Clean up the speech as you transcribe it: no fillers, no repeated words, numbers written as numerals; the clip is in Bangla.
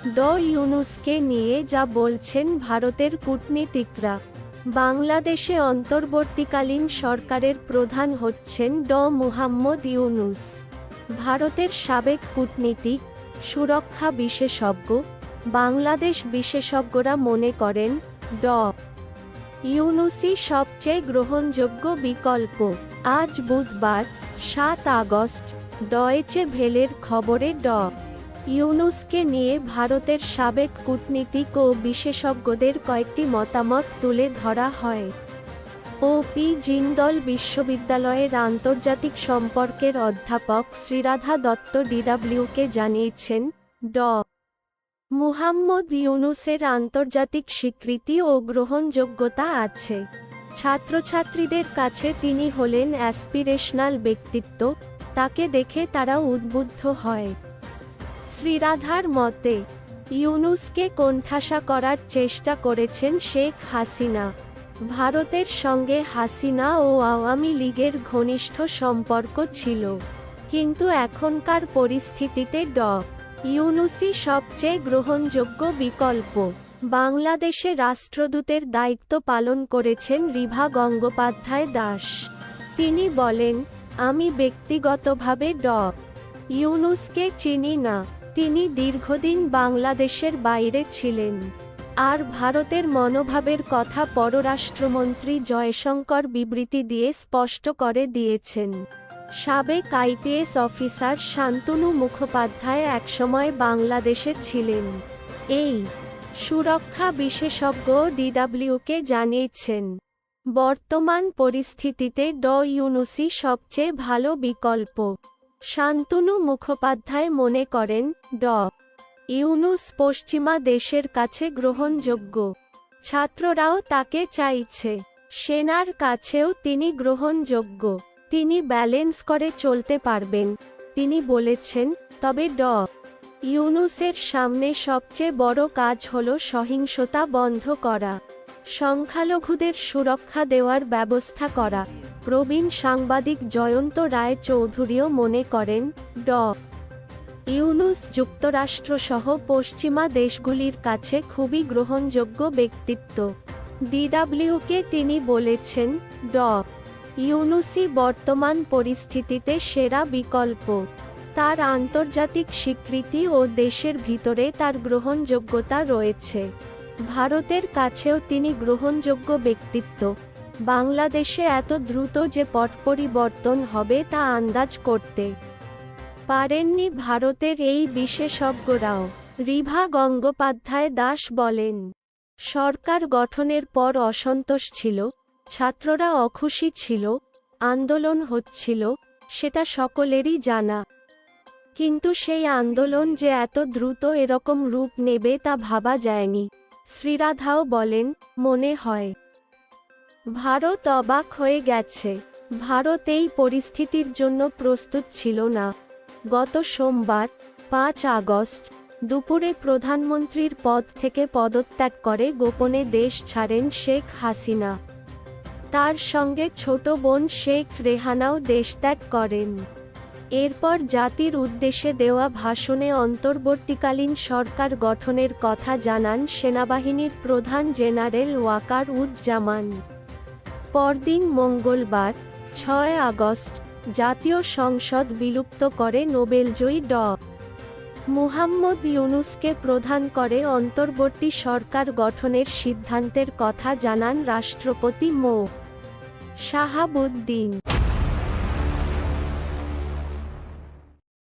ড ইউনূসকে নিয়ে যা বলছেন ভারতের কূটনীতিকরা। বাংলাদেশে অন্তর্বর্তীকালীন সরকারের প্রধান হচ্ছেন ড মুহাম্মদ ইউনূস। ভারতের সাবেক কূটনীতিক, সুরক্ষা বিশেষজ্ঞ, বাংলাদেশ বিশেষজ্ঞরা মনে করেন ড ইউনূসই সবচেয়ে গ্রহণযোগ্য বিকল্প। আজ বুধবার ৭ আগস্ট ডয়েচে ভেলের খবরে ড ইউনূসকে নিয়ে ভারতের সাবেক কূটনীতিক ও বিশেষজ্ঞদের কয়েকটি মতামত তুলে ধরা হয়। ও.পি. জিন্দল বিশ্ববিদ্যালয়ের আন্তর্জাতিক সম্পর্কের অধ্যাপক শ্রীরাধা দত্ত ডিডব্লিউকে জানিয়েছেন, ড মুহাম্মদ ইউনূসের আন্তর্জাতিক স্বীকৃতি ও গ্রহণযোগ্যতা আছে। ছাত্রছাত্রীদের কাছে তিনি হলেন অ্যাসপিরেশনাল ব্যক্তিত্ব, তাকে দেখে তারা উদ্বুদ্ধ হয়। শ্রীরাধার মতে, ইউনূসকে কোণঠাসা করার চেষ্টা করেছেন শেখ হাসিনা। ভারতের সঙ্গে হাসিনা ও আওয়ামী লীগের ঘনিষ্ঠ সম্পর্ক ছিল, কিন্তু এখনকার পরিস্থিতিতে ড ইউনূসই সবচেয়ে গ্রহণযোগ্য বিকল্প। বাংলাদেশে রাষ্ট্রদূতের দায়িত্ব পালন করেছেন রিভা গঙ্গোপাধ্যায় দাস। তিনি বলেন, আমি ব্যক্তিগতভাবে ড ইউনূসকে চিনি না। তিনি দীর্ঘদিন বাংলাদেশের বাইরে ছিলেন। আর ভারতের মনোভাবের কথা পররাষ্ট্রমন্ত্রী জয়শঙ্কর বিবৃতি দিয়ে স্পষ্ট করে দিয়েছেন। সাবেক আইপিএস অফিসার শান্তনু মুখোপাধ্যায় একসময় বাংলাদেশে ছিলেন। এই সুরক্ষা বিশেষজ্ঞ ডিডব্লিউকে জানিয়েছেন, বর্তমান পরিস্থিতিতে ড ইউনূসই সবচেয়ে ভালো বিকল্প। শান্তনু মুখোপাধ্যায় মনে করেন, ড ইউনূস পশ্চিমা দেশের কাছে গ্রহণযোগ্য। ছাত্ররাও তাকে চাইছে। সেনার কাছেও তিনি গ্রহণযোগ্য। তিনি ব্যালেন্স করে চলতে পারবেন, তিনি বলেছেন। তবে ড ইউনূসের সামনে সবচেয়ে বড় কাজ হল সহিংসতা বন্ধ করা, সংখ্যালঘুদের সুরক্ষা দেওয়ার ব্যবস্থা করা। প্রবীণ সাংবাদিক জয়ন্ত রায় চৌধুরীও মনে করেন, ড ইউনূস যুক্তরাষ্ট্রসহ পশ্চিমা দেশগুলির কাছে খুবই গ্রহণযোগ্য ব্যক্তিত্ব। ডিডব্লিউকে তিনি বলেছেন, ড ইউনূসই বর্তমান পরিস্থিতিতে সেরা বিকল্প। তার আন্তর্জাতিক স্বীকৃতি ও দেশের ভিতরে তার গ্রহণযোগ্যতা রয়েছে। ভারতের কাছেও তিনি গ্রহণযোগ্য ব্যক্তিত্ব। বাংলাদেশে এত দ্রুত যে পট পরিবর্তন হবে তা আন্দাজ করতে পারেননি ভারতের এই বিশেষজ্ঞরাও। রিভা গঙ্গোপাধ্যায় দাস বলেন, সরকার গঠনের পর অসন্তোষ ছিল, ছাত্ররা অখুশি ছিল, আন্দোলন হচ্ছিল, সেটা সকলেরই জানা। কিন্তু সেই আন্দোলন যে এত দ্রুত এরকম রূপ নেবে তা ভাবা যায়নি। শ্রীরাধাও বলেন, মনে হয় ভারত অবাক হয়ে গেছে। ভারত এই পরিস্থিতির জন্য প্রস্তুত ছিল না। গত সোমবার ৫ আগস্ট দুপুরে প্রধানমন্ত্রীর পদ থেকে পদত্যাগ করে গোপনে দেশ ছাড়েন শেখ হাসিনা। তার সঙ্গে ছোট বোন শেখ রেহানাও দেশত্যাগ করেন। এরপর জাতির উদ্দেশ্যে দেওয়া ভাষণে অন্তর্বর্তীকালীন সরকার গঠনের কথা জানান সেনাবাহিনীর প্রধান জেনারেল ওয়াকার উজ্জামান। পরদিন মঙ্গলবার ৬ আগস্ট জাতীয় সংসদ বিলুপ্ত করে নোবেলজয়ী ড মুহাম্মদ ইউনূসকে প্রধান করে অন্তর্বর্তী সরকার গঠনের সিদ্ধান্তের কথা জানান রাষ্ট্রপতি মো. শাহাবুদ্দিন।